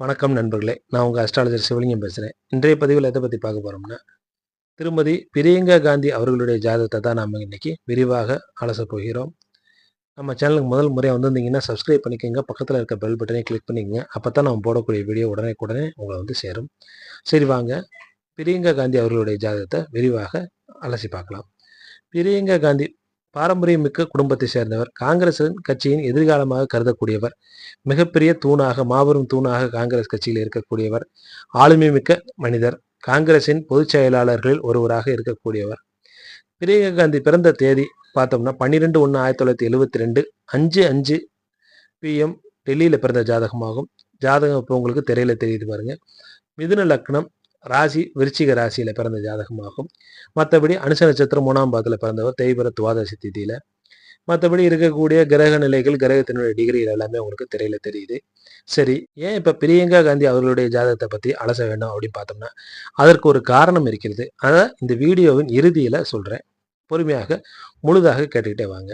வணக்கம் நண்பர்களே, நான் உங்கள் அஸ்ட்ராலஜர் சிவலிங்கம் பேசுகிறேன். இன்றைய பதிவில் எதை பற்றி பார்க்க போகிறோம்னா, திருமதி பிரியங்கா காந்தி அவர்களுடைய ஜாதகத்தை தான் நாம் இன்னைக்கு விரிவாக அலசப் போகிறோம். நம்ம சேனலுக்கு முதல் முறையாக வந்திருந்தீங்கன்னா சப்ஸ்கிரைப் பண்ணிக்கோங்க, பக்கத்தில் இருக்க பெல் பட்டனை கிளிக் பண்ணிக்கங்க. அப்போ தான் நம்ம போடக்கூடிய வீடியோ உடனே உங்களை சேரும். சரி வாங்க, பிரியங்கா காந்தி அவர்களுடைய ஜாதகத்தை விரிவாக அலசி பார்க்கலாம். பிரியங்கா காந்தி பாரம்பரியமிக்க குடும்பத்தை சேர்ந்தவர். காங்கிரஸ் கட்சியின் எதிர்காலமாக கருதக்கூடியவர். மிகப்பெரிய தூணாக, மாபெரும் தூணாக காங்கிரஸ் கட்சியில் இருக்கக்கூடியவர். ஆளுமை மிக்க மனிதர். காங்கிரசின் பொதுச் செயலாளர்களில் ஒருவராக இருக்கக்கூடியவர். பிரியங்கா காந்தி பிறந்த தேதி பார்த்தோம்னா 12/1/1972 5:05 PM டெல்லியில் பிறந்த ஜாதகமாகும். ஜாதகம் இப்போ உங்களுக்கு திரையில தெரியுது பாருங்க. மிதுன லக்னம், ராசி விருச்சிக ராசியில பிறந்த ஜாதகமாகும். மற்றபடி அனுச நட்சத்திரம் 3ஆம் பாதத்தில் பிறந்தவர். தேய்பிர துவாதசி திதியில. மற்றபடி இருக்கக்கூடிய கிரக நிலைகள், கிரகத்தினுடைய டிகிரிகள் எல்லாமே உங்களுக்கு திரையில தெரியுது. சரி, ஏன் இப்போ பிரியங்கா காந்தி அவர்களுடைய ஜாதகத்தை பற்றி அலச வேண்டாம் அப்படின்னு பார்த்தோம்னா, அதற்கு ஒரு காரணம் இருக்கிறது. அதை இந்த வீடியோவின் இறுதியில் சொல்கிறேன். பொறுமையாக முழுதாக கேட்டுக்கிட்டே வாங்க.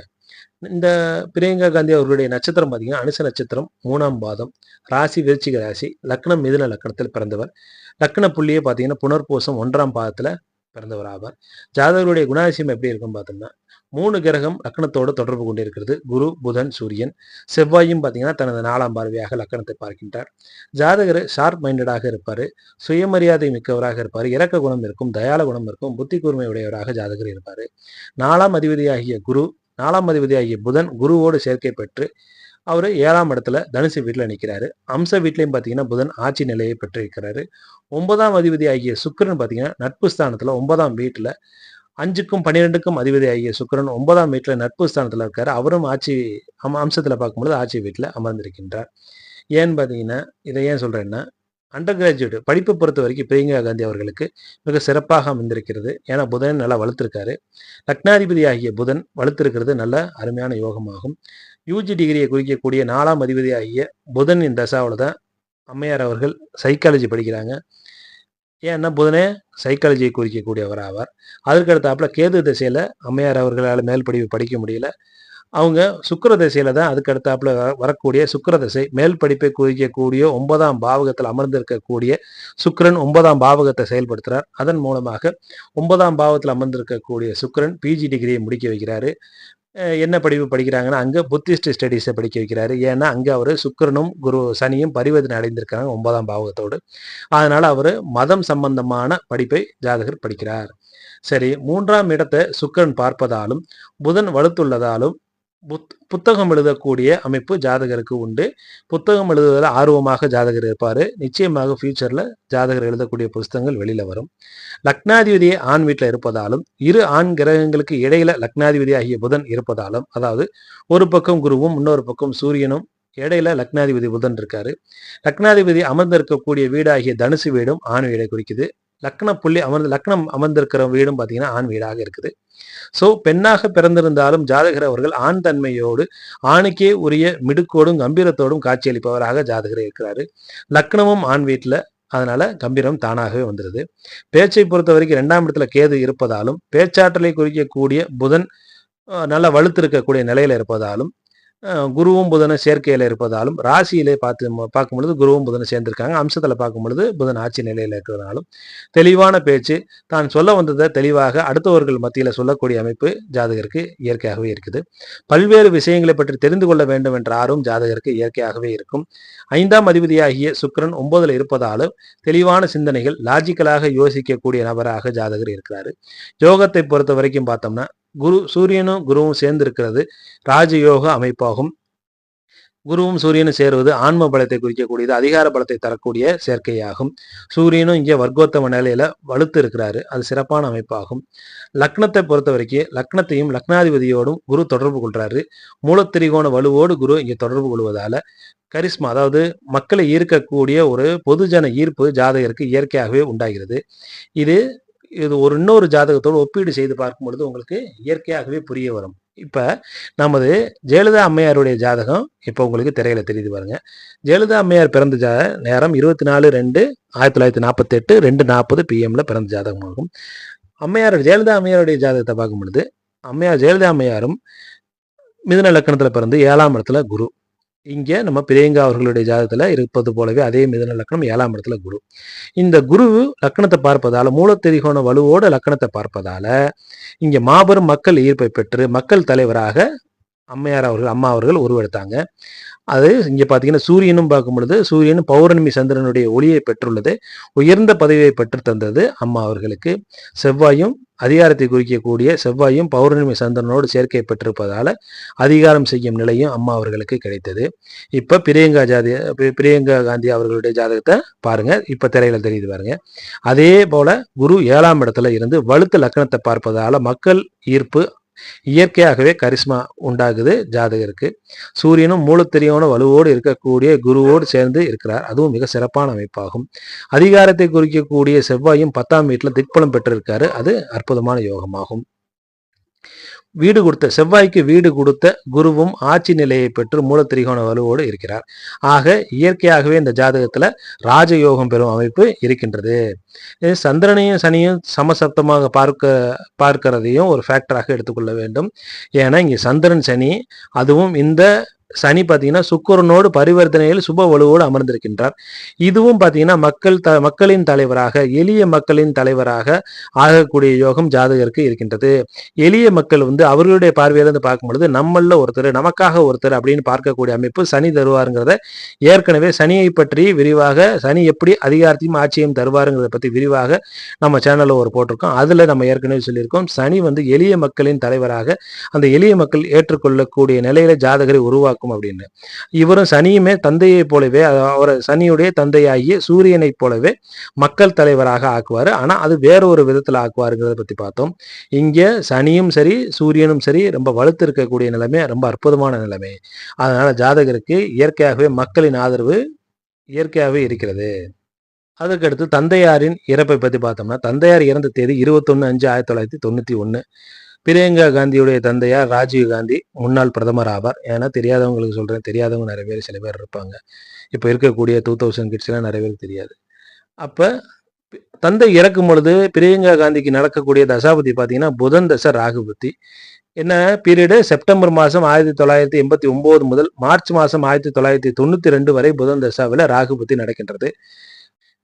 இந்த பிரியங்கா காந்தி அவர்களுடைய நட்சத்திரம் பார்த்தீங்கன்னா அனுச நட்சத்திரம் 3ஆம் பாதம், ராசி விருச்சிக ராசி, லக்னம் மிதுன லக்னத்தில் பிறந்தவர். லக்ன புள்ளியே பார்த்தீங்கன்னா புனர்பூசம் 1ஆம் பாதத்தில் பிறந்தவர் ஆவார். ஜாதகருடைய குணாதிசயம் எப்படி இருக்குன்னு பார்த்தோம்னா, 3 கிரகம் லக்னத்தோடு தொடர்பு கொண்டிருக்கிறது. குரு, புதன், சூரியன். செவ்வாயும் பார்த்தீங்கன்னா தனது 4ஆம் பார்வையாக லக்னத்தை பார்க்கின்றார். ஜாதகர் ஷார்ப் மைண்டடாக இருப்பார். சுயமரியாதை மிக்கவராக இருப்பார். இரக்க குணம் இருக்கும், தயால குணம் இருக்கும், புத்தி கூர்மை உடையவராக ஜாதகர் இருப்பார். 4ஆம் அதிபதியாகிய குரு, 4ஆம் அதிபதியாகிய புதன் குருவோடு சேர்க்கை பெற்று அவர் 7ஆம் இடத்துல தனுசு வீட்டில் நிற்கிறாரு. அம்ச வீட்லையும் பார்த்தீங்கன்னா புதன் ஆட்சி நிலையை பெற்றிருக்கிறாரு. 9ஆம் அதிபதி ஆகிய சுக்கிரன் பார்த்தீங்கன்னா நட்பு ஸ்தானத்தில் 9ஆம் வீட்டில் 5க்கும் 12க்கும் அதிபதி ஆகிய சுக்கிரன் 9ஆம் வீட்டில் நட்பு ஸ்தானத்தில் இருக்காரு. அவரும் ஆட்சி அம்சத்தில் பார்க்கும்பொழுது ஆட்சி வீட்டில் அமர்ந்திருக்கின்றார். ஏன்னு பார்த்தீங்கன்னா, இதை ஏன் சொல்கிறேன்னா, அண்டர் கிராஜுவேட் படிப்பை பொறுத்த வரைக்கும் பிரியங்கா காந்தி அவர்களுக்கு மிக சிறப்பாக அமைந்திருக்கிறது. ஏன்னா புதன் நல்லா வலுத்திருக்காரு. லக்னாதிபதி ஆகிய புதன் வலுத்திருக்கிறது நல்ல அருமையான யோகமாகும். யூஜி டிகிரியை குறிக்கக்கூடிய 4ஆம் அதிபதி ஆகிய புதனின் தசாவில் தான் அம்மையார் அவர்கள் சைக்காலஜி படிக்கிறாங்க. ஏன்னா புதனே சைக்காலஜியை குறிக்கக்கூடியவர் ஆவார். அதற்கு அடுத்தாப்புல கேது திசையில் அம்மையார் அவர்களால் மேல் படிப்பு படிக்க முடியல. அவங்க சுக்கிர திசையில தான் அதுக்கு அடுத்தாப்புல வரக்கூடிய சுக்கிர திசை மேல் படிப்பை குறிக்கக்கூடிய 9ஆம் பாவகத்தில் அமர்ந்திருக்கக்கூடிய சுக்கிரன் 9ஆம் பாவகத்தை செயல்படுத்துகிறார். அதன் மூலமாக 9ஆம் பாவத்தில் அமர்ந்திருக்கக்கூடிய சுக்கிரன் பிஜி டிகிரியை முடிக்க வைக்கிறாரு. என்ன படிப்பு படிக்கிறாங்கன்னா அங்கே புத்திஸ்ட் ஸ்டடீஸை படிக்க வைக்கிறாரு. ஏன்னா அங்கே அவர் சுக்கிரனும் குரு சனியும் பரிவர்த்தனை அடைந்திருக்காங்க 9ஆம் பாவகத்தோடு. அதனால அவர் மதம் சம்பந்தமான படிப்பை ஜாதகர் படிக்கிறார். சரி, 3ஆம் இடத்தை சுக்கிரன் பார்ப்பதாலும் புதன் வலுத்துள்ளதாலும் புத்தகம் எழுதக்கூடிய அமைப்பு ஜாதகருக்கு உண்டு. புத்தகம் எழுதுவதில் ஆர்வமாக ஜாதகர் இருப்பார். நிச்சயமாக ஃபியூச்சரில் ஜாதகர் எழுதக்கூடிய புத்தகங்கள் வெளியில் வரும். லக்னாதிபதியே ஆண் வீட்டில் இருப்பதாலும், இரு ஆண் கிரகங்களுக்கு இடையில லக்னாதிபதி ஆகிய புதன் இருப்பதாலும், அதாவது ஒரு பக்கம் குருவும் இன்னொரு பக்கம் சூரியனும் இடையில லக்னாதிபதி புதன் இருக்காரு. லக்னாதிபதி அமர்ந்திருக்கக்கூடிய வீடாகிய தனுசு வீடும் ஆண் வீடை குறிக்குது. லக்னம் அமர்ந்திருக்கிற வீடும் பார்த்தீங்கன்னா ஆண் வீடாக இருக்குது. ஸோ பெண்ணாக பிறந்திருந்தாலும் ஜாதகர் அவர்கள் ஆண் தன்மையோடு ஆணுக்கே உரிய மிடுக்கோடும் கம்பீரத்தோடும் காட்சியளிப்பவராக ஜாதகர் இருக்கிறாரு. லக்னமும் ஆண் வீட்டில், அதனால கம்பீரம் தானாகவே வந்துடுது. பேச்சை பொறுத்த வரைக்கும் 2ஆம் இடத்துல கேது இருப்பதாலும், பேச்சாற்றலை குறிக்கக்கூடிய புதன் நல்லா வலுத்திருக்கக்கூடிய நிலையில இருப்பதாலும், குருவும் புதனும் சேர்க்கையில் இருப்பதாலும், ராசியிலே பார்க்கும் பொழுது குருவும் புதனும் சேர்ந்திருக்காங்க. அம்சத்தில் பார்க்கும் பொழுது புதன் ஆட்சி நிலையில் இருக்கிறதுனாலும் தெளிவான பேச்சு, தான் சொல்ல வந்ததை தெளிவாக அடுத்தவர்கள் மத்தியில் சொல்லக்கூடிய அமைப்பு ஜாதகருக்கு இயற்கையாகவே இருக்குது. பல்வேறு விஷயங்களை பற்றி தெரிந்து கொள்ள வேண்டும் என்ற ஆர்வம் ஜாதகருக்கு இயற்கையாகவே இருக்கும். 5ஆம் அதிபதியாகிய சுக்கிரன் 9ல் இருப்பதாலும் தெளிவான சிந்தனைகள், லாஜிக்கலாக யோசிக்கக்கூடிய நபராக ஜாதகர் இருக்கிறாரு. யோகத்தை பொறுத்த வரைக்கும் பார்த்தோம்னா சூரியனும் குருவும் சேர்ந்து இருக்கிறது ராஜயோக அமைப்பாகும். குருவும் சூரியனும் சேருவது ஆன்ம பலத்தை குறிக்கக்கூடியது, அதிகார பலத்தை தரக்கூடிய சேர்க்கையாகும். சூரியனும் இங்கே வர்க்கோத்தம நிலையில வலுத்து இருக்கிறாரு. அது சிறப்பான அமைப்பாகும். லக்னத்தை பொறுத்த வரைக்கும் லக்னத்தையும் லக்னாதிபதியோடும் குரு தொடர்பு கொள்றாரு. மூலத்திரிகோண வலுவோடு குரு இங்கே தொடர்பு கொள்வதால கரிஸ்மா, அதாவது மக்களை ஈர்க்கக்கூடிய ஒரு பொதுஜன ஈர்ப்பு ஜாதகருக்கு இயற்கையாகவே உண்டாகிறது. இது இன்னொரு ஜாதகத்தோடு ஒப்பீடு செய்து பார்க்கும் பொழுது உங்களுக்கு இயற்கையாகவே புரிய வரும். இப்ப நமது ஜெயலலிதா அம்மையாருடைய ஜாதகம் இப்ப உங்களுக்கு திரையில தெரியுது பாருங்க. ஜெயலலிதா அம்மையார் பிறந்த நேரம் 24/2/1948 2:40 PM பிறந்த ஜாதகமாகும். ஜெயலலிதா அம்மையாருடைய ஜாதகத்தை பார்க்கும் பொழுது ஜெயலலிதா அம்மையாரும் மிதுன லக்கணத்துல பிறந்து 7ஆம் இடத்துல குரு, இங்கே நம்ம பிரியங்கா அவர்களுடைய ஜாதகத்தில் இருப்பது போலவே அதே மிதுன லக்னம் 7ஆம் இடத்துல குரு. இந்த குரு லக்னத்தை பார்ப்பதால மூலத்திரிகோண வலுவோட லக்னத்தை பார்ப்பதால இங்கே மாபெரும் மக்கள் ஈர்ப்பை பெற்று மக்கள் தலைவராக அம்மா அவர்கள் உருவெடுத்தாங்க. அது இங்கே பார்த்தீங்கன்னா சூரியனும் பார்க்கும் பொழுது சூரியனும் பௌர்ணமி சந்திரனுடைய ஒளியை பெற்றுள்ளது. உயர்ந்த பதவியை பெற்று தந்தது அம்மா அவர்களுக்கு. செவ்வாயும் அதிகாரத்தை குறிக்கக்கூடிய செவ்வாயும் பௌர்ணமி சந்திரனோடு சேர்க்கை பெற்றிருப்பதால அதிகாரம் செய்யும் நிலையும் அம்மா அவர்களுக்கு கிடைத்தது. இப்போ பிரியங்கா காந்தி அவர்களுடைய ஜாதகத்தை பாருங்க. இப்போ திரையில தெரியுது பாருங்க. அதே போல குரு 7ஆம் இடத்துல இருந்து வலுத்த லக்னத்தை பார்ப்பதால மக்கள் ஈர்ப்பு இயற்கையாகவே கரிஸ்மா உண்டாகுது ஜாதகருக்கு. சூரியனும் மூலத்திரியோன வலுவோடு இருக்கக்கூடிய குருவோடு சேர்ந்து இருக்கிறார். அதுவும் மிக சிறப்பான அமைப்பாகும். அதிகாரத்தை குறிக்கக்கூடிய செவ்வாயும் 10ஆம் வீட்டில் திக்பலம் பெற்றிருக்காரு. அது அற்புதமான யோகமாகும். செவ்வாய்க்கு வீடு கொடுத்த குருவும் ஆட்சி நிலையை பெற்று மூலத்திரிகோண வலுவோடு இருக்கிறார். ஆக இயற்கையாகவே இந்த ஜாதகத்துல ராஜயோகம் பெறும் அமைப்பு இருக்கின்றது. சந்திரனையும் சனியும் சமசப்தமாக பார்க்கிறதையும் ஒரு ஃபேக்டராக எடுத்துக்கொள்ள வேண்டும். ஏன்னா இங்க சந்திரன் சனி, அதுவும் இந்த சனி பார்த்தீங்கன்னா சுக்கிரனோடு பரிவர்த்தனையில் சுப வலுவோடு அமர்ந்திருக்கின்றார். இதுவும் பார்த்தீங்கன்னா மக்களின் தலைவராக, எளிய மக்களின் தலைவராக ஆகக்கூடிய யோகம் ஜாதகருக்கு இருக்கின்றது. எளிய மக்கள் அவர்களுடைய பார்வையிலிருந்து பார்க்கும் பொழுது நம்மள ஒருத்தர், நமக்காக ஒருத்தர் அப்படின்னு பார்க்கக்கூடிய அமைப்பு சனி தருவாருங்கிறத ஏற்கனவே சனியை பற்றி விரிவாக, சனி எப்படி அதிகாரத்தையும் ஆட்சியையும் தருவாருங்கிறத பற்றி விரிவாக நம்ம சேனல்ல ஒரு போட்டிருக்கோம். அதுல நம்ம ஏற்கனவே சொல்லியிருக்கோம், சனி எளிய மக்களின் தலைவராக அந்த எளிய மக்கள் ஏற்றுக்கொள்ளக்கூடிய நிலையில ஜாதகரை உருவாக்கும் அப்படின்னு. இவரும் சனியுமே தந்தையை போலவே, அவர் சனியுடைய தந்தையாகிய சூரியனை போலவே மக்கள் தலைவராக ஆக்குவாரு. ஆனா அது வேற ஒரு விதத்துல ஆக்குவாருங்கிறத பத்தி பார்த்தோம். இங்க சனியும் சரி சூரியனும் சரி ரொம்ப வலுத்து இருக்கக்கூடிய நிலைமை, ரொம்ப அற்புதமான நிலைமை. அதனால ஜாதகருக்கு இயற்கையாகவே மக்களின் ஆதரவு இயற்கையாகவே இருக்கிறது. அதற்கடுத்து தந்தையாரின் இறப்பை பத்தி பார்த்தோம்னா, தந்தையார் இறந்த தேதி 21/5/1991. பிரியங்கா காந்தியுடைய தந்தையார் ராஜீவ் காந்தி முன்னாள் பிரதமர் ஆவார். ஏன்னா தெரியாதவங்களுக்கு சொல்றேன், தெரியாதவங்க நிறைய பேர் சில பேர் இருப்பாங்க. இப்போ இருக்கக்கூடிய 2000 கிட்ஸ் எல்லாம் நிறைய பேருக்கு தெரியாது. அப்ப தந்தை இறக்கும் பொழுது பிரியங்கா காந்திக்கு நடக்கக்கூடிய தசாபதி பார்த்தீங்கன்னா புதன் தசை ராகு புத்தி. என்ன பீரியடு? செப்டம்பர் மாதம் 1989 முதல் மார்ச் மாதம் 1992 வரை புதன் தசாவில் ராகு புத்தி நடக்கின்றது.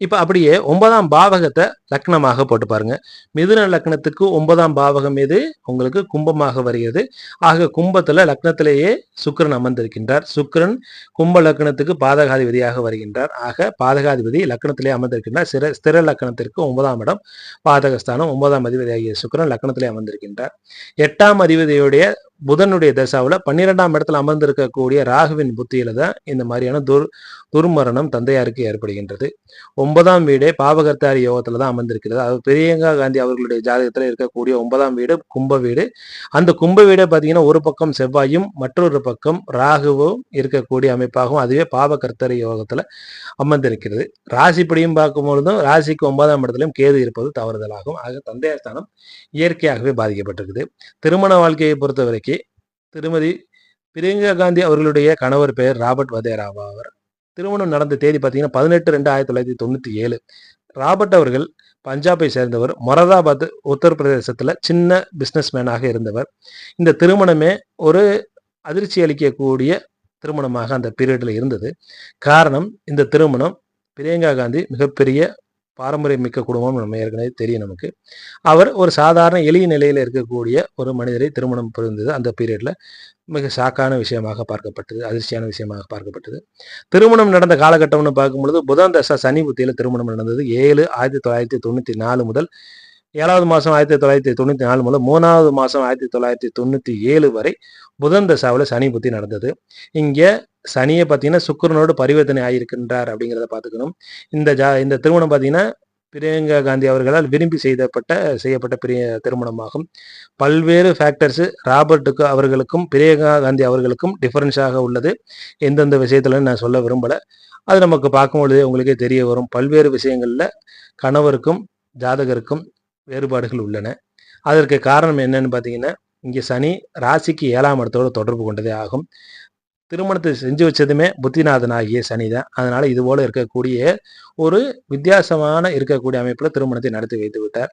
இப்ப அப்படியே 9ஆம் பாவகத்தை லக்னமாக போட்டு பாருங்க. மிதுன லக்னத்துக்கு 9ஆம் பாவகம் எது? உங்களுக்கு கும்பமாக வருகிறது. ஆக கும்பத்துல லக்னத்திலேயே சுக்கிரன் அமர்ந்திருக்கின்றார். சுக்கிரன் கும்ப லக்னத்துக்கு பாதகாதிபதியாக வருகின்றார். ஆக பாதகாதிபதி லக்னத்திலே அமர்ந்திருக்கின்றார். ஸ்திர லக்னத்திற்கு 9ஆம் இடம் பாதகஸ்தானம். 9ஆம் அதிபதியாகிய சுக்கிரன் லக்னத்திலே அமர்ந்திருக்கின்றார். 8ஆம் அதிபதியுடைய புதனுடைய தசாவில் 12ஆம் இடத்துல அமர்ந்திருக்கக்கூடிய ராகுவின் புத்தியில தான் இந்த மாதிரியான துர்மரணம் தந்தையாருக்கு ஏற்படுகின்றது. 9ஆம் வீடே பாவகர்த்தாரி யோகத்துல தான் அமர்ந்திருக்கிறது. அது பிரியங்கா காந்தி அவர்களுடைய ஜாதகத்துல இருக்கக்கூடிய 9ஆம் வீடு கும்ப வீடு. அந்த கும்ப வீடை பார்த்தீங்கன்னா ஒரு பக்கம் செவ்வாயும் மற்றொரு பக்கம் ராகுவும் இருக்கக்கூடிய அமைப்பாகவும் அதுவே பாவகர்த்தாரி யோகத்துல அமர்ந்திருக்கிறது. ராசிப்படியும் பார்க்கும்பொழுதும் ராசிக்கு 9ஆம் இடத்திலும் கேது இருப்பது தவறுதலாகும். ஆக தந்தையார் ஸ்தானம் இயற்கையாகவே பாதிக்கப்பட்டிருக்குது. திருமண வாழ்க்கையை பொறுத்த வரைக்கும் திருமதி பிரியங்கா காந்தி அவர்களுடைய கணவர் பெயர் ராபர்ட் வதேரா ஆவார். திருமணம் நடந்த தேதி பார்த்தீங்கன்னா 18/2/1997. ராபர்ட் அவர்கள் பஞ்சாபை சேர்ந்தவர். மொராதாபாத் உத்தரப்பிரதேசத்துல சின்ன பிசினஸ் மேனாக இருந்தவர். இந்த திருமணமே ஒரு அதிர்ச்சி அளிக்கக்கூடிய திருமணமாக அந்த பீரியட்ல இருந்தது. காரணம், இந்த திருமணம் பிரியங்கா காந்தி மிகப்பெரிய பாரம்பரியம் மிக்க குடும்பம் நம்ம ஏற்கனவே தெரியும் நமக்கு. அவர் ஒரு சாதாரண எளிய நிலையில இருக்கக்கூடிய ஒரு மனிதரை திருமணம் புரிந்தது அந்த பீரியட்ல மிக ஷாக்கான விஷயமாக பார்க்கப்பட்டது, அதிர்ச்சியான விஷயமாக பார்க்கப்பட்டது. திருமணம் நடந்த காலகட்டம்னு பார்க்கும்பொழுது புதன் தசா சனி புத்தியில திருமணம் நடந்தது. 7/1994 முதல் 7வது மாதம் 1994 முதல் 3வது மாதம் 1997 வரை புதன் தசாவில் சனி புத்தி நடந்தது. இங்கே சனியை பார்த்தீங்கன்னா சுக்கிரனோடு பரிவர்த்தனை ஆகியிருக்கின்றார் அப்படிங்கிறத பார்த்துக்கணும். இந்த திருமணம் பார்த்தீங்கன்னா பிரியங்கா காந்தி அவர்களால் விரும்பி செய்யப்பட்ட பெரிய திருமணமாகும். பல்வேறு ஃபேக்டர்ஸ் ராபர்ட்டுக்கு அவர்களுக்கும் பிரியங்கா காந்தி அவர்களுக்கும் டிஃபரன்ஸாக உள்ளது. எந்தெந்த விஷயத்துல நான் சொல்ல விரும்பலை. அது நமக்கு பார்க்கும்பொழுதே உங்களுக்கே தெரிய வரும். பல்வேறு விஷயங்கள்ல கணவருக்கும் ஜாதகருக்கும் வேறுபாடுகள் உள்ளன. அதற்கு காரணம் என்னன்னு பார்த்தீங்கன்னா, இங்கே சனி ராசிக்கு 7ஆம் இடத்தோடு தொடர்பு கொண்டதே ஆகும். திருமணத்தை செஞ்சு வச்சதுமே புத்திநாதன் ஆகிய சனி தான். அதனால இது போல இருக்கக்கூடிய ஒரு வித்தியாசமான இருக்கக்கூடிய அமைப்புல திருமணத்தை நடத்தி வைத்து விட்டார்.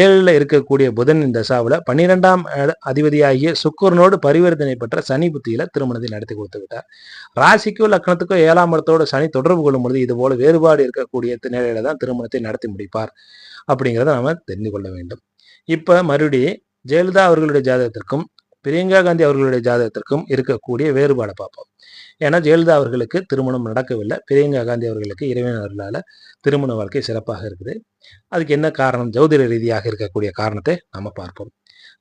7ல இருக்கக்கூடிய புதனின் தசாவுல 12ஆம் அதிபதியாகிய சுக்கிரனோடு பரிவர்த்தனை பெற்ற சனி புத்தியில திருமணத்தை நடத்தி கொடுத்து விட்டார். ராசிக்கோ லக்னத்துக்கோ 7ஆம் இடத்தோட சனி தொடர்பு கொள்ளும் பொழுது இது போல வேறுபாடு இருக்கக்கூடிய நிலையில தான் திருமணத்தை நடத்தி முடிப்பார் அப்படிங்கிறத நாம தெரிந்து கொள்ள வேண்டும். இப்ப மறுபடியும் ஜெயலலிதா அவர்களுடைய ஜாதகத்திற்கும் பிரியங்கா காந்தி அவர்களுடைய ஜாதகத்திற்கும் இருக்கக்கூடிய வேறுபாடை பார்ப்போம். ஏன்னா ஜெயலலிதா அவர்களுக்கு திருமணம் நடக்கவில்லை. பிரியங்கா காந்தி அவர்களுக்கு இறைவன் அருளால திருமண வாழ்க்கை சிறப்பாக இருக்குது. அதுக்கு என்ன காரணம், ஜோதிட ரீதியாக இருக்கக்கூடிய காரணத்தை நம்ம பார்ப்போம்.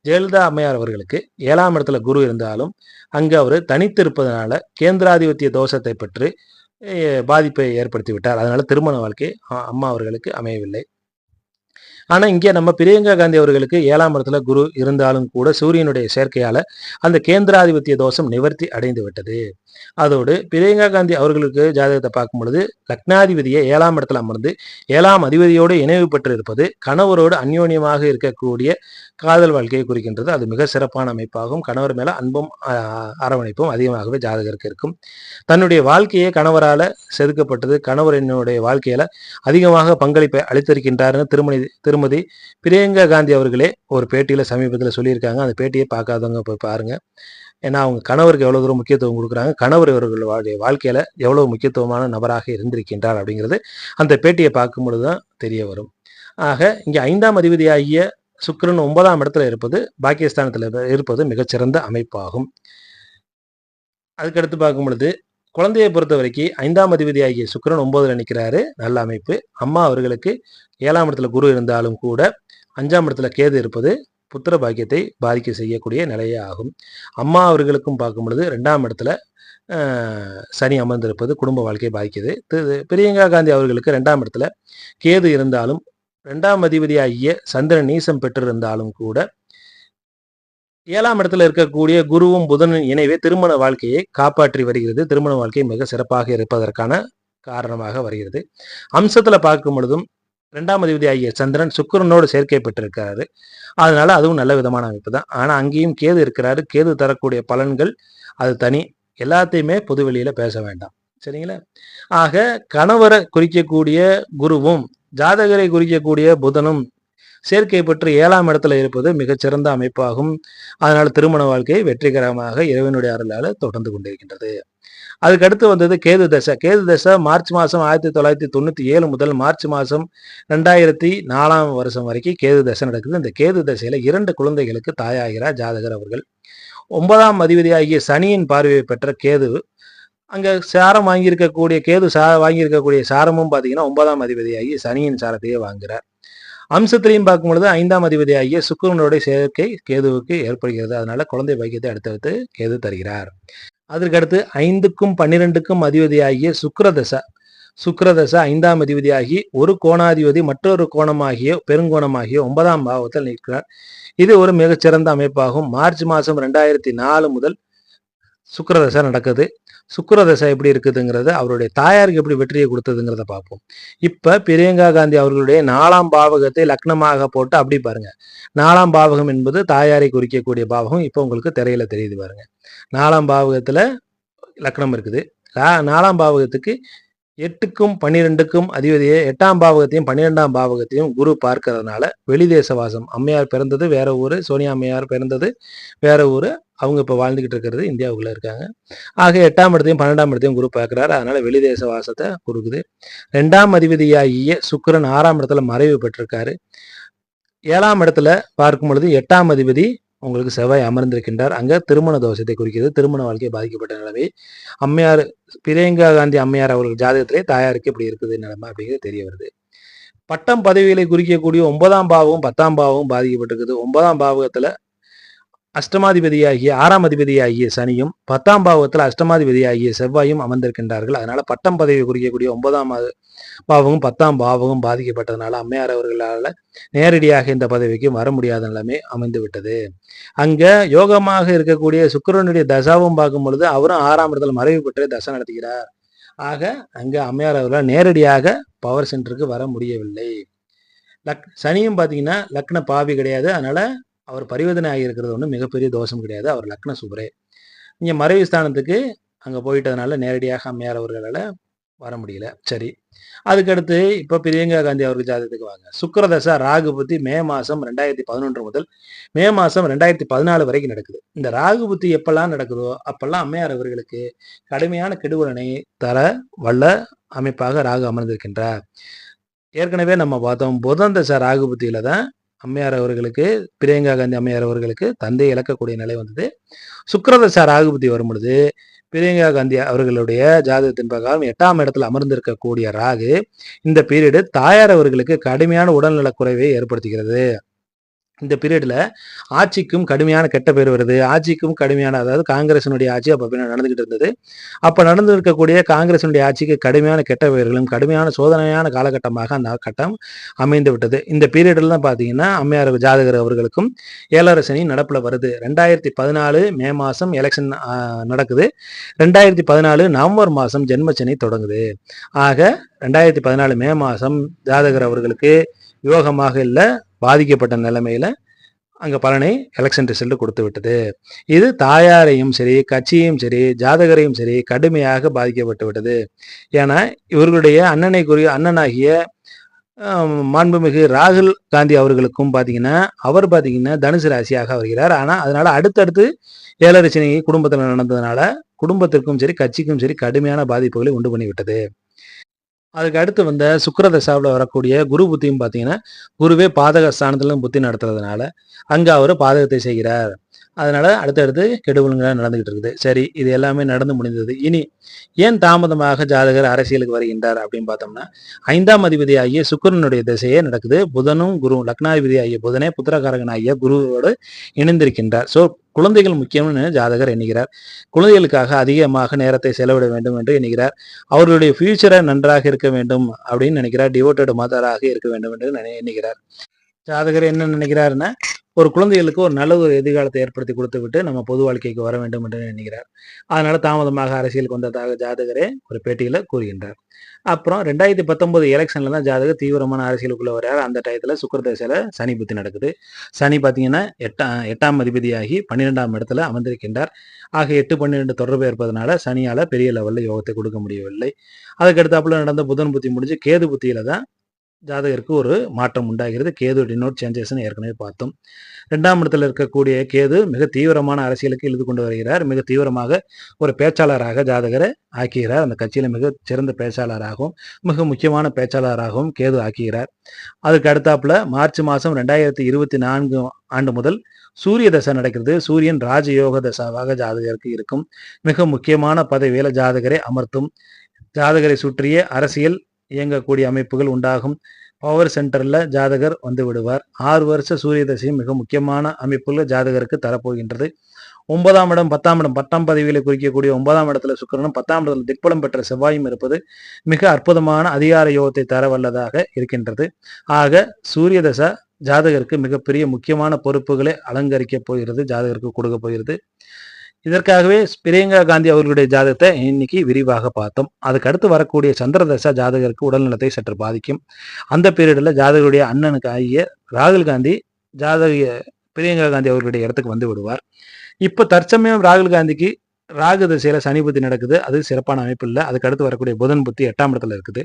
ஜெயலலிதா அம்மையார் அவர்களுக்கு 7ஆம் இடத்துல குரு இருந்தாலும் அங்கு அவர் தனித்து இருப்பதனால கேந்திராதிபத்திய தோஷத்தை பெற்று பாதிப்பை ஏற்படுத்தி விட்டார். அதனால திருமண வாழ்க்கை அம்மா அவர்களுக்கு அமையவில்லை. ஆனா இங்கே நம்ம பிரியங்கா காந்தி அவர்களுக்கு 7ஆம் இடத்துல குரு இருந்தாலும் கூட சூரியனுடைய சேர்க்கையால அந்த கேந்திராதிபத்திய தோஷம் நிவர்த்தி அடைந்து விட்டது. அதோடு பிரியங்கா காந்தி அவர்களுக்கு ஜாதகத்தை பார்க்கும் பொழுது லக்னாதிபதியை 7ஆம் இடத்துல அமர்ந்து 7ஆம் அதிபதியோடு இணைவு பெற்று இருப்பது கணவரோடு அந்யோன்யமாக இருக்கக்கூடிய காதல் வாழ்க்கையை குறிக்கின்றது. அது மிக சிறப்பான அமைப்பாகும். கணவர் மேல அன்பும் அரவணைப்பும் அதிகமாகவே ஜாதகருக்கு இருக்கும். தன்னுடைய வாழ்க்கையே கணவரால செதுக்கப்பட்டது, கணவர் என்னுடைய வாழ்க்கையில அதிகமாக பங்களிப்பை அளித்திருக்கின்றார்னு திருமதி பிரியங்கா காந்தி அவர்களே ஒரு பேட்டியில சமீபத்தில் சொல்லியிருக்காங்க. அந்த பேட்டியை பார்க்காதவங்க போய் பாருங்க. ஏன்னா அவங்க கணவருக்கு எவ்வளவு தூரம் முக்கியத்துவம் கொடுக்குறாங்க, கணவர் இவர்களுடைய வாழ்க்கையில எவ்வளவு முக்கியத்துவமான நபராக இருந்திருக்கின்றார் அப்படிங்கிறது அந்த பேட்டியை பார்க்கும் பொழுதுதான் தெரிய வரும். ஆக இங்க 5ஆம் அதிபதியாகிய சுக்கிரன் 9ஆம் இடத்துல இருப்பது, பாக்கியஸ்தானத்துல இருப்பது மிகச்சிறந்த அமைப்பாகும். அதுக்கடுத்து பார்க்கும் பொழுது குழந்தையை பொறுத்த வரைக்கும் 5ஆம் அதிபதியாகிய சுக்கிரன் 9ல நிற்கிறாரு, நல்ல அமைப்பு. அம்மா அவர்களுக்கு 7ஆம் இடத்துல குரு இருந்தாலும் கூட 5ஆம் இடத்துல கேது இருப்பது புத்திர பாக்கியத்தை பாதிக்க செய்யக்கூடிய நிலையே ஆகும். அம்மா அவர்களுக்கும் பார்க்கும் பொழுது 2ஆம் இடத்துல சனி அமர்ந்திருப்பது குடும்ப வாழ்க்கையை பாதிக்குது. பிரியங்கா காந்தி அவர்களுக்கு 2ஆம் இடத்துல கேது இருந்தாலும் 2ஆம் அதிபதியாகிய சந்திரன் நீசம் பெற்றிருந்தாலும் கூட 7ஆம் இடத்துல இருக்கக்கூடிய குருவும் புதனின் இணைவே திருமண வாழ்க்கையை காப்பாற்றி வருகிறது. திருமண வாழ்க்கை மிக சிறப்பாக இருப்பதற்கான காரணமாக வருகிறது. அம்சத்துல பார்க்கும் பொழுதும் 2ஆம் அதிபதி ஆகிய சந்திரன் சுக்கிரனோடு சேர்க்கை பெற்றிருக்கிறாரு. அதனால அதுவும் நல்ல விதமான அமைப்பு தான். ஆனா அங்கேயும் கேது இருக்கிறாரு. கேது தரக்கூடிய பலன்கள் அது தனி. எல்லாத்தையுமே பொது வெளியில பேச வேண்டாம், சரிங்களா? ஆக கணவரை குறிக்கக்கூடிய குருவும் ஜாதகரை குறிக்கக்கூடிய புதனும் சேர்க்கை பெற்று 7ஆம் இடத்துல இருப்பது மிகச்சிறந்த அமைப்பாகும். அதனால திருமண வாழ்க்கை வெற்றிகரமாக இறைவனுடைய அருளால தொடர்ந்து கொண்டிருக்கின்றது. அதுக்கு அடுத்து வந்தது கேது தசை. கேது தசை மார்ச் மாதம் 1997 முதல் மார்ச் மாதம் 2004ஆம் வருஷம் வரைக்கும் கேது தசை நடக்குது. இந்த கேது தசையில 2 குழந்தைகளுக்கு தாயாகிறார் ஜாதகர் அவர்கள். 9ஆம் அதிபதியாகிய சனியின் பார்வையை பெற்ற கேது அங்க சாரம் வாங்கியிருக்கக்கூடிய கேது வாங்கியிருக்கக்கூடிய சாரமும் பார்த்தீங்கன்னா 9ஆம் அதிபதியாகிய சனியின் சாரத்தையே வாங்குகிறார். அம்சத்திலையும் பார்க்கும் பொழுது 5ஆம் அதிபதியாகிய சுக்கிரனுடைய சேர்க்கை கேதுவுக்கு ஏற்படுகிறது. அதனால குழந்தை பாக்கியத்தை அடுத்தடுத்து கேது தருகிறார். அதற்கடுத்து 5க்கும் 12க்கும் அதிபதியாகிய சுக்கிரதசை. 5ஆம் அதிபதியாகி ஒரு கோணாதிபதி மற்றொரு கோணமாகிய பெருங்கோணமாகிய 9ஆம் பாவத்தில் நிற்கிறார். இது ஒரு மிகச்சிறந்த அமைப்பாகும். மார்ச் மாதம் 2004 முதல் சுக்கிரதசை நடக்குது. சுக்கிரதசை எப்படி இருக்குதுங்கிறத அவருடைய தாயாருக்கு எப்படி வெற்றியை கொடுத்ததுங்கிறத பார்ப்போம். இப்ப பிரியங்கா காந்தி அவர்களுடைய 4ஆம் பாவகத்தை லக்னமாக போட்டு அப்படி பாருங்க. 4ஆம் பாவகம் என்பது தாயாரை குறிக்கக்கூடிய பாவகம். இப்ப உங்களுக்கு திரையில தெரியுது பாருங்க. 4ஆம் பாவகத்துல லக்னம் இருக்குது. 4ஆம் பாவகத்துக்கு 8க்கும் 12க்கும் அதிபதியை 8ஆம் பாவகத்தையும் 12ஆம் பாவகத்தையும் குரு பார்க்கறதுனால வெளிதேச வாசம். அம்மையார் பிறந்தது வேற ஊரு, சோனியா அம்மையார் பிறந்தது வேற ஊரு. அவங்க இப்ப வாழ்ந்துகிட்டு இருக்கிறது இந்தியாவுக்குள்ள இருக்காங்க. ஆக 8ஆம் இடத்தையும் 12ஆம் இடத்தையும் குரு பார்க்கிறாரு. அதனால வெளிதேச வாசத்தை கொடுக்குது. 2ஆம் அதிபதியாகிய சுக்கிரன் 6ஆம் இடத்துல மறைவு பெற்றிருக்காரு. 7ஆம் இடத்துல பார்க்கும் பொழுது 8ஆம் அதிபதி உங்களுக்கு செவ்வாய் அமர்ந்திருக்கின்றார். அங்க திருமண தோஷத்தை குறிக்கிறது. திருமண வாழ்க்கை பாதிக்கப்பட்ட நிலைமை. அம்மையார் பிரியங்கா காந்தி அம்மையார் அவர்கள் ஜாதகத்திலே தாயாருக்கு இப்படி இருக்குது நிலைமை அப்படிங்கிறது தெரிய வருது. பட்டம் பதவிகளை குறிக்கக்கூடிய 9ஆம் பாவமும் 10ஆம் பாவமும் பாதிக்கப்பட்டிருக்குது. 9ஆம் பாவகத்துல அஷ்டமாதிபதியாகிய 6ஆம் அதிபதியாகிய சனியும் 10ஆம் பாவகத்துல அஷ்டமாதிபதியாகிய செவ்வாயும் அமர்ந்திருக்கின்றார்கள். அதனால பட்டம் பதவி குறிக்கக்கூடிய 9ஆம் பாவமும் 10ஆம் பாவமும் பாதிக்கப்பட்டதுனால அம்மையார் அவர்களால் நேரடியாக இந்த பதவிக்கு வர முடியாத நிலைமை அமைந்து விட்டது. அங்க யோகமாக இருக்கக்கூடிய சுக்கிரனுடைய தசாவும் பார்க்கும் பொழுது அவரும் 6ஆம் இடத்துல மறைவு பெற்று தசை நடத்துகிறார். ஆக அங்க அம்மையார் அவர்களால் நேரடியாக பவர் சென்டருக்கு வர முடியவில்லை. சனியும் பார்த்தீங்கன்னா லக்ன பாவி கிடையாது. அதனால அவர் பரிவர்த்தனை ஆகியிருக்கிறது ஒன்றும் மிகப்பெரிய தோஷம் கிடையாது. அவர் லக்ன சுபரே. இங்க மறைவு ஸ்தானத்துக்கு அங்கே போயிட்டதுனால நேரடியாக அம்மையார் அவர்களால் வர முடியல. சரி, அதுக்கடுத்து இப்போ பிரியங்கா காந்தி அவர்கள் ஜாதகத்துக்கு வாங்க. சுக்கிரதசா ராகு புத்தி மே மாதம் 2011 முதல் மே மாதம் 2014 வரைக்கும் நடக்குது. இந்த ராகு புத்தி எப்பெல்லாம் நடக்குதோ அப்பெல்லாம் அம்மையார் அவர்களுக்கு கடுமையான கெடுபலனை தர வல்ல அமைப்பாக ராகு அமர்ந்திருக்கின்றார். ஏற்கனவே நம்ம பார்த்தோம், புதன் தசை ராகு புத்தியில தான் அம்மையார் அவர்களுக்கு, பிரியங்கா காந்தி அம்மையார் அவர்களுக்கு தந்தையை இழக்கக்கூடிய நிலை வந்தது. சுக்கிரதசா ராகு புத்தி வரும் பொழுது பிரியங்கா காந்தி அவர்களுடைய ஜாதகத்தின் பிரகாரம் 8ஆம் இடத்துல அமர்ந்திருக்கக்கூடிய ராகு இந்த பீரியடு தாயார் அவர்களுக்கு கடுமையான உடல்நலக் குறைவை ஏற்படுத்துகிறது. இந்த பீரியட்ல ஆட்சிக்கும் கடுமையான கெட்ட பேர் வருது. ஆட்சிக்கும் கடுமையான, அதாவது காங்கிரசினுடைய ஆட்சி அப்ப நடந்துகிட்டு இருந்தது. அப்ப நடந்து இருக்கக்கூடிய காங்கிரசினுடைய ஆட்சிக்கு கடுமையான கெட்ட பெயர்களும் கடுமையான சோதனையான காலகட்டமாக அந்த கட்டம் அமைந்து விட்டது. இந்த பீரியட்ல தான் பாத்தீங்கன்னா அம்மையார் ஜாதகர் அவர்களுக்கும் 7ரை சனி நடப்புல வருது. 2014 மே மாசம் எலெக்ஷன் நடக்குது. 2014 நவம்பர் மாசம் ஜென்மசனி தொடங்குது. ஆக 2014 மே மாசம் ஜாதகர் அவர்களுக்கு யோகமாக இல்லை, பாதிக்கப்பட்ட நிலைமையில அங்க பலனை எலெக்ஷன் ரிசல்ட் கொடுத்து விட்டது. இது தாயாரையும் சரி, கட்சியும் சரி, ஜாதகரையும் சரி கடுமையாக பாதிக்கப்பட்டு விட்டது. ஏன்னா இவர்களுடைய அண்ணனாகிய மாண்புமிகு ராகுல் காந்தி அவர்களுக்கும் அவர் பாத்தீங்கன்னா தனுசு ராசியாக வருகிறார். ஆனா அதனால அடுத்தடுத்து 7ரை சனி குடும்பத்தில் நடந்ததுனால குடும்பத்திற்கும் சரி, கட்சிக்கும் சரி கடுமையான பாதிப்புகளை உண்டு பண்ணிவிட்டது. அதுக்கு அடுத்து வந்த சுக்கிரதசாவில் வரக்கூடிய குரு புத்தியும் பார்த்தீங்கன்னா, குருவே பாதக ஸ்தானத்துல புத்தி நடத்துறதுனால அங்க அவர் பாதகத்தை செய்கிறார். அதனால அடுத்தடுத்து கெடுபலன்கள் நடந்துகிட்டு இருக்குது. சரி, இது எல்லாமே நடந்து முடிந்தது. இனி ஏன் தாமதமாக ஜாதகர் அரசியலுக்கு வருகின்றார் அப்படின்னு பார்த்தோம்னா, 5ஆம் அதிபதி ஆகிய சுக்கிரனுடைய திசையே நடக்குது. புதனும் குரு, லக்னாதிபதி ஆகிய புதனே புத்திரகாரகன் ஆகிய குருவோடு இணைந்திருக்கின்றார். ஸோ குழந்தைகள் முக்கியம்னு ஜாதகர் எண்ணுகிறார். குழந்தைகளுக்காக அதிகமாக நேரத்தை செலவிட வேண்டும் என்று எண்ணுகிறார். அவர்களுடைய ஃபியூச்சரை நன்றாக இருக்க வேண்டும் அப்படின்னு நினைக்கிறார். டிவோட்டட் மதராக இருக்க வேண்டும் என்று எண்ணுகிறார். ஜாதகர் என்ன நினைக்கிறாருன்னா, ஒரு குழந்தைகளுக்கு ஒரு நல்ல ஒரு எதிர்காலத்தை ஏற்படுத்தி கொடுத்து விட்டு நம்ம பொது வாழ்க்கைக்கு வர வேண்டும் என்று நினைக்கிறார். அதனால தாமதமாக அரசியலுக்கு வந்ததாக ஜாதகரே ஒரு பேட்டியில கூறுகின்றார். அப்புறம் 2019 எலெக்ஷன்ல தான் ஜாதகர் தீவிரமான அரசியலுக்குள்ள வர்றாரு. அந்த டயத்துல சுக்கிரதசையில சனி புத்தி நடக்குது. சனி பார்த்தீங்கன்னா 8ஆம் அதிபதியாகி 12ஆம் இடத்துல அமர்ந்திருக்கின்றார். ஆக 8-12 தொடர்பு இருப்பதனால சனியால பெரிய லெவல்ல யோகத்தை கொடுக்க முடியவில்லை. அதுக்கடுத்தாப்புல நடந்த புதன் புத்தி முடிஞ்சு கேது புத்தியில தான் ஜாதகருக்கு ஒரு மாற்றம் உண்டாகிறது. கேது டினோட் சேஞ்சஸ்ன்னு ஏற்கனவே பார்த்தோம். 2ஆம் இடத்துல இருக்கக்கூடிய கேது மிக தீவிரமான அரசியலுக்கு இழுத்து கொண்டு வருகிறார். மிக தீவிரமாக ஒரு பேச்சாளராக ஜாதகரை ஆக்குகிறார். அந்த கட்சியில மிக சிறந்த பேச்சாளராகவும் மிக முக்கியமான பேச்சாளராகவும் கேது ஆக்குகிறார். அதுக்கு அடுத்தாப்புல மார்ச் மாதம் 2024 ஆண்டு முதல் சூரிய தசை நடக்கிறது. சூரியன் ராஜயோக தசாவாக ஜாதகருக்கு இருக்கும். மிக முக்கியமான பதவியில ஜாதகரை அமர்த்தும். ஜாதகரை சுற்றிய அரசியல் இயங்கக்கூடிய அமைப்புகள் உண்டாகும். பவர் சென்டர்ல ஜாதகர் வந்து விடுவார். 6 வருஷ சூரிய தசையும் மிக முக்கியமான அமைப்புகள் ஜாதகருக்கு தரப்போகின்றது. 9ஆம் இடம் 10ஆம் இடம் 10ஆம் பதவிகளை குறிக்கக்கூடிய 9ஆம் இடத்துல சுக்கிரனும் 10ஆம் இடத்துல திக்பலம் பெற்ற செவ்வாயும் இருப்பது மிக அற்புதமான அதிகார யோகத்தை தர வல்லதாக இருக்கின்றது. ஆக சூரிய தசை ஜாதகருக்கு மிகப்பெரிய முக்கியமான பொறுப்புகளை அலங்கரிக்க போகிறது, ஜாதகருக்கு கொடுக்க போகிறது. இதற்காகவே பிரியங்கா காந்தி அவர்களுடைய ஜாதகத்தை இன்னைக்கு விரிவாக பார்த்தோம். அதுக்கு அடுத்து வரக்கூடிய சந்திரதசா ஜாதகருக்கு உடல்நலத்தை சற்று பாதிக்கும். அந்த பீரியட்ல ஜாதகருடைய அண்ணனுக்கு ஆகிய ராகுல் காந்தி பிரியங்கா காந்தி அவர்களுடைய இடத்துக்கு வந்து விடுவார். இப்ப தற்சமயம் ராகுல் காந்திக்கு ராகு திசையில சனி புத்தி நடக்குது. அது சிறப்பான அமைப்பு இல்லை. அதுக்கு அடுத்து வரக்கூடிய புதன் புத்தி 8ஆம் இடத்துல இருக்குது.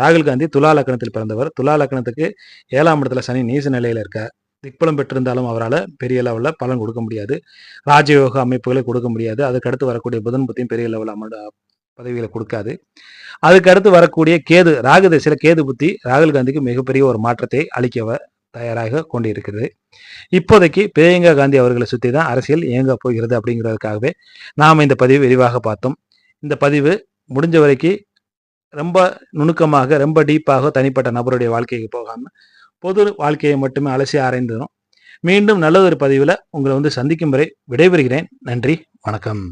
ராகுல் காந்தி துலா லக்னத்தில் பிறந்தவர். துலா லக்னத்துக்கு 7ஆம் இடத்துல சனி நீச நிலையில இருக்கார். திக்பலம் பெற்றிருந்தாலும் அவரால் பெரிய லெவலில் பலன் கொடுக்க முடியாது. ராஜயோக அமைப்புகளை கொடுக்க முடியாது. அதுக்கு அடுத்து வரக்கூடிய புதன் புத்தியும் பெரிய லெவலில் பதவிகளை கொடுக்காது. அதுக்கு அடுத்து வரக்கூடிய கேது, ராகு திசையில கேது புத்தி ராகுல் காந்திக்கு மிகப்பெரிய ஒரு மாற்றத்தை அளிக்க தயாராக கொண்டிருக்கிறது. இப்போதைக்கு பிரியங்கா காந்தி அவர்களை சுற்றி தான் அரசியல் இயங்க போகிறது. அப்படிங்கிறதுக்காகவே நாம் இந்த பதிவு விரிவாக பார்த்தோம். இந்த பதிவு முடிஞ்ச வரைக்கும் ரொம்ப நுணுக்கமாக, ரொம்ப டீப்பாக தனிப்பட்ட நபருடைய வாழ்க்கைக்கு போகாமல் பொது வாழ்க்கையை மட்டுமே அலசி ஆராய்ந்ததும் மீண்டும் நல்ல ஒரு பதிவில் உங்களை சந்திக்கும் வரை விடைபெறுகிறேன். நன்றி, வணக்கம்.